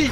Hey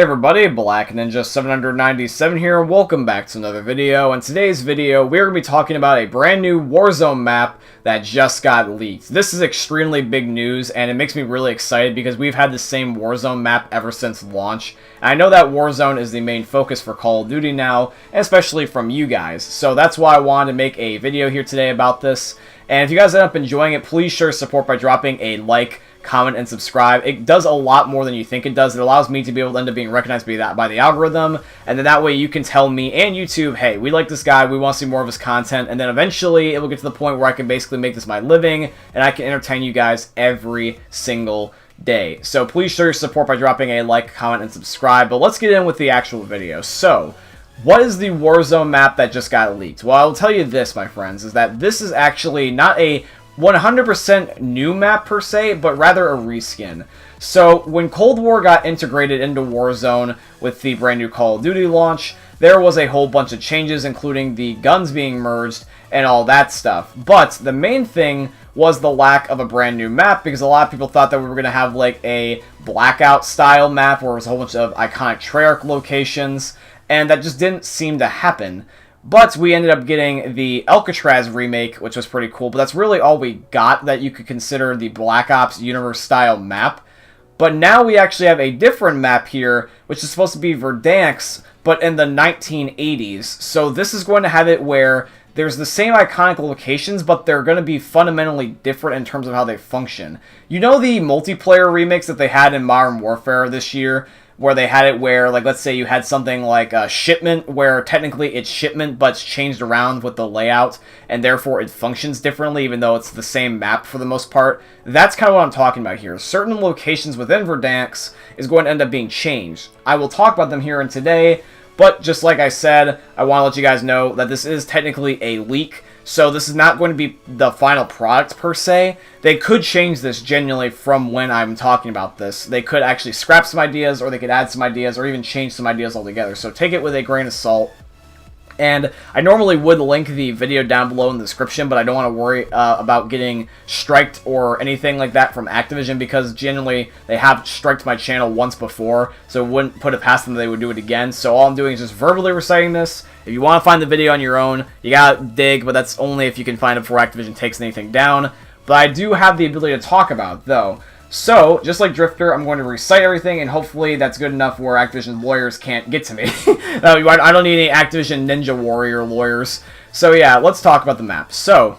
everybody, Black Ninja 797 here, and welcome back to another video. In today's video, we're going to be talking about a brand new Warzone map that just got leaked. This is extremely big news, and it makes me really excited because we've had the same Warzone map ever since launch. And I know that Warzone is the main focus for Call of Duty now, and especially from you guys. So that's why I wanted to make a video here today about this. And if you guys end up enjoying it, please show support by dropping a like, comment, and subscribe. It does a lot more than you think it does. It allows me to be able to end up being recognized by the algorithm, and then that way you can tell me and YouTube, hey, we like this guy, we want to see more of his content, and then eventually it will get to the point where I can basically make this my living, and I can entertain you guys every single day. So please show your support by dropping a like, comment, and subscribe, but let's get in with the actual video. So, what is the Warzone map that just got leaked? Well, I'll tell you this, my friends, is that this is actually not a 100% new map per se, but rather a reskin. So when Cold War got integrated into Warzone with the brand new Call of Duty launch, there was a whole bunch of changes, including the guns being merged and all that stuff. But the main thing was the lack of a brand new map, because a lot of people thought that we were going to have like a Blackout style map where it was a whole bunch of iconic Treyarch locations, and that just didn't seem to happen. But we ended up getting the Alcatraz remake, which was pretty cool. But that's really all we got that you could consider the Black Ops universe-style map. But now we actually have a different map here, which is supposed to be Verdansk, but in the 1980s. So this is going to have it where there's the same iconic locations, but they're going to be fundamentally different in terms of how they function. You know the multiplayer remakes that they had in Modern Warfare this year, where they had it where, like, let's say you had something like a Shipment, where technically it's Shipment, but it's changed around with the layout, and therefore it functions differently, even though it's the same map for the most part. That's kind of what I'm talking about here. Certain locations within Verdansk is going to end up being changed. I will talk about them here in today, but just like I said, I want to let you guys know that this is technically a leak. So this is not going to be the final product per se. They could change this genuinely from when I'm talking about this. They could actually scrap some ideas, or they could add some ideas, or even change some ideas altogether. So take it with a grain of salt. And I normally would link the video down below in the description, but I don't want to worry about getting striked or anything like that from Activision, because generally they have striked my channel once before, so it wouldn't put it past them that they would do it again. So all I'm doing is just verbally reciting this. If you want to find the video on your own, you gotta dig, but that's only if you can find it before Activision takes anything down. But I do have the ability to talk about it, though. So, just like Drifter, I'm going to recite everything, and hopefully that's good enough where Activision lawyers can't get to me. No, I don't need any Activision Ninja Warrior lawyers. So yeah, let's talk about the map. So,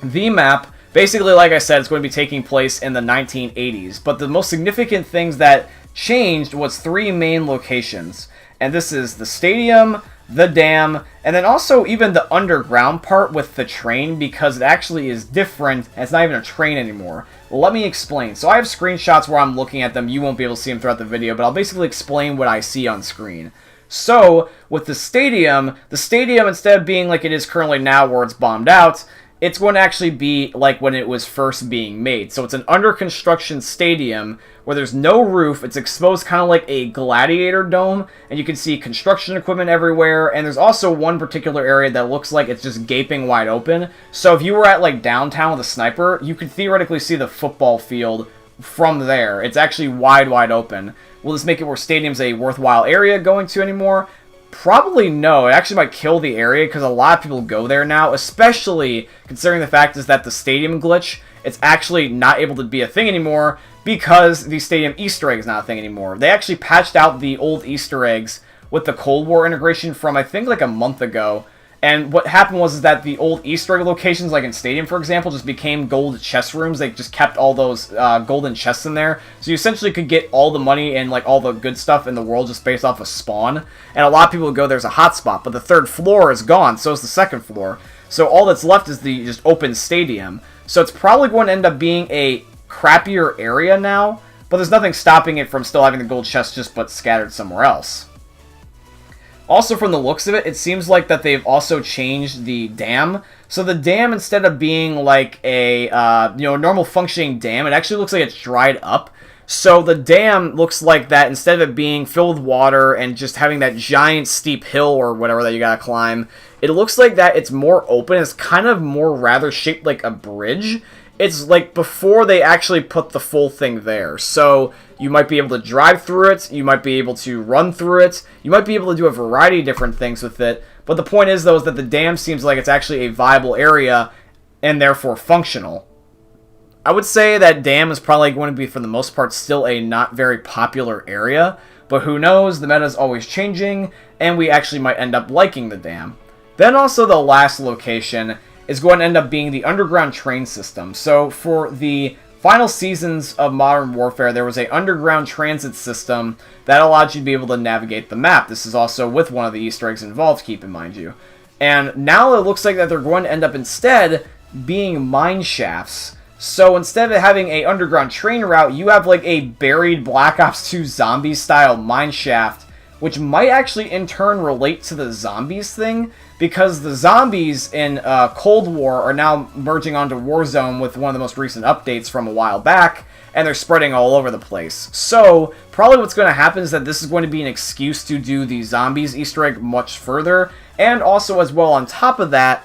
the map, basically, like I said, it's going to be taking place in the 1980s. But the most significant things that changed was 3 main locations. And this is the stadium, the dam, and then also even the underground part with the train, because it actually is different, and it's not even a train anymore. Well, let me explain. So I have screenshots where I'm looking at them. You won't be able to see them throughout the video, but I'll basically explain what I see on screen. So, with the stadium, instead of being like it is currently now where it's bombed out, it's going to actually be like when it was first being made. So it's an under construction stadium where there's no roof. It's exposed kind of like a gladiator dome, and you can see construction equipment everywhere. And there's also one particular area that looks like it's just gaping wide open. So if you were at like downtown with a sniper, you could theoretically see the football field from there. It's actually wide open. Will this make it where stadium's a worthwhile area going to anymore? Probably no. It actually might kill the area, because a lot of people go there now, especially considering the fact is that the stadium glitch, it's actually not able to be a thing anymore because the stadium Easter egg is not a thing anymore. They actually patched out the old Easter eggs with the Cold War integration from, I think, like a month ago. And what happened was that the old Easter egg locations, like in Stadium, for example, just became gold chest rooms. They just kept all those golden chests in there. So you essentially could get all the money and like all the good stuff in the world just based off of spawn. And a lot of people would go, there's a hotspot, but the 3rd floor is gone, so is the 2nd floor. So all that's left is the just open stadium. So it's probably going to end up being a crappier area now, but there's nothing stopping it from still having the gold chest just but scattered somewhere else. Also, from the looks of it, it seems like that they've also changed the dam. So the dam, instead of being like a normal functioning dam, it actually looks like it's dried up. So the dam looks like that, instead of it being filled with water and just having that giant steep hill or whatever that you gotta climb, it looks like that it's more open. It's kind of more rather shaped like a bridge. It's like before they actually put the full thing there. So you might be able to drive through it, you might be able to run through it, you might be able to do a variety of different things with it. But the point is, though, is that the dam seems like it's actually a viable area and therefore functional. I would say that dam is probably going to be, for the most part, still a not very popular area. But who knows, the meta is always changing, and we actually might end up liking the dam. Then also the last location is going to end up being the underground train system. So for the final seasons of Modern Warfare, there was an underground transit system that allowed you to be able to navigate the map. This is also with one of the Easter eggs involved, keep in mind you. And now it looks like that they're going to end up instead being mine shafts. So instead of having a underground train route, you have like a buried Black Ops 2 zombie style mine shaft, which might actually in turn relate to the zombies thing, because the zombies in Cold War are now merging onto Warzone with one of the most recent updates from a while back, and they're spreading all over the place. So probably what's going to happen is that this is going to be an excuse to do the zombies Easter egg much further, and also as well on top of that,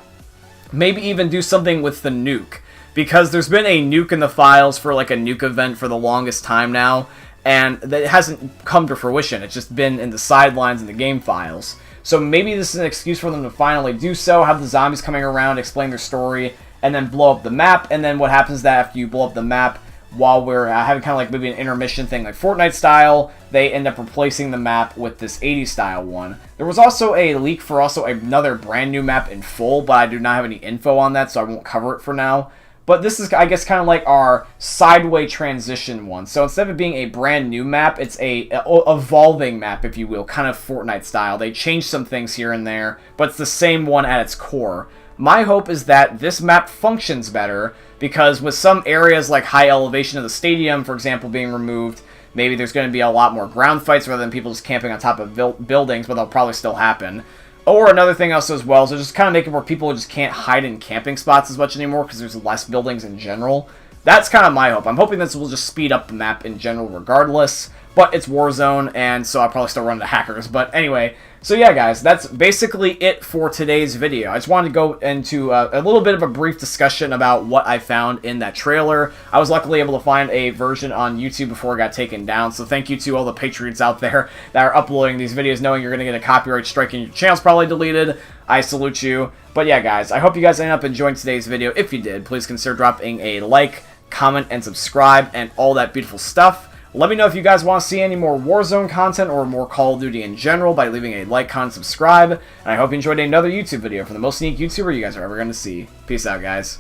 maybe even do something with the nuke. Because there's been a nuke in the files for like a nuke event for the longest time now, and that hasn't come to fruition. It's just been in the sidelines in the game files. So maybe this is an excuse for them to finally do so, have the zombies coming around, explain their story, and then blow up the map. And then what happens is that after you blow up the map, while we're having kind of like maybe an intermission thing like Fortnite style, they end up replacing the map with this 80s style one. There was also a leak for also another brand new map in full, but I do not have any info on that, so I won't cover it for now. But this is, I guess, kind of like our sideway transition one. So instead of it being a brand new map, it's a evolving map, if you will, kind of Fortnite style. They changed some things here and there, but it's the same one at its core. My hope is that this map functions better, because with some areas like high elevation of the stadium, for example, being removed, maybe there's going to be a lot more ground fights rather than people just camping on top of buildings, but they'll probably still happen. Or another thing also as well, so just kind of make it where people just can't hide in camping spots as much anymore because there's less buildings in general. That's kind of my hope. I'm hoping this will just speed up the map in general regardless, but it's Warzone, and so I'll probably still run into hackers. But anyway, so yeah guys, that's basically it for today's video. I just wanted to go into a little bit of a brief discussion about what I found in that trailer. I was luckily able to find a version on YouTube before it got taken down, so thank you to all the patriots out there that are uploading these videos knowing you're going to get a copyright strike and your channel's probably deleted. I salute you. But yeah guys, I hope you guys ended up enjoying today's video. If you did, please consider dropping a like, comment, and subscribe, and all that beautiful stuff. Let me know if you guys want to see any more Warzone content or more Call of Duty in general by leaving a like, comment, subscribe. And I hope you enjoyed another YouTube video from the most unique YouTuber you guys are ever going to see. Peace out, guys.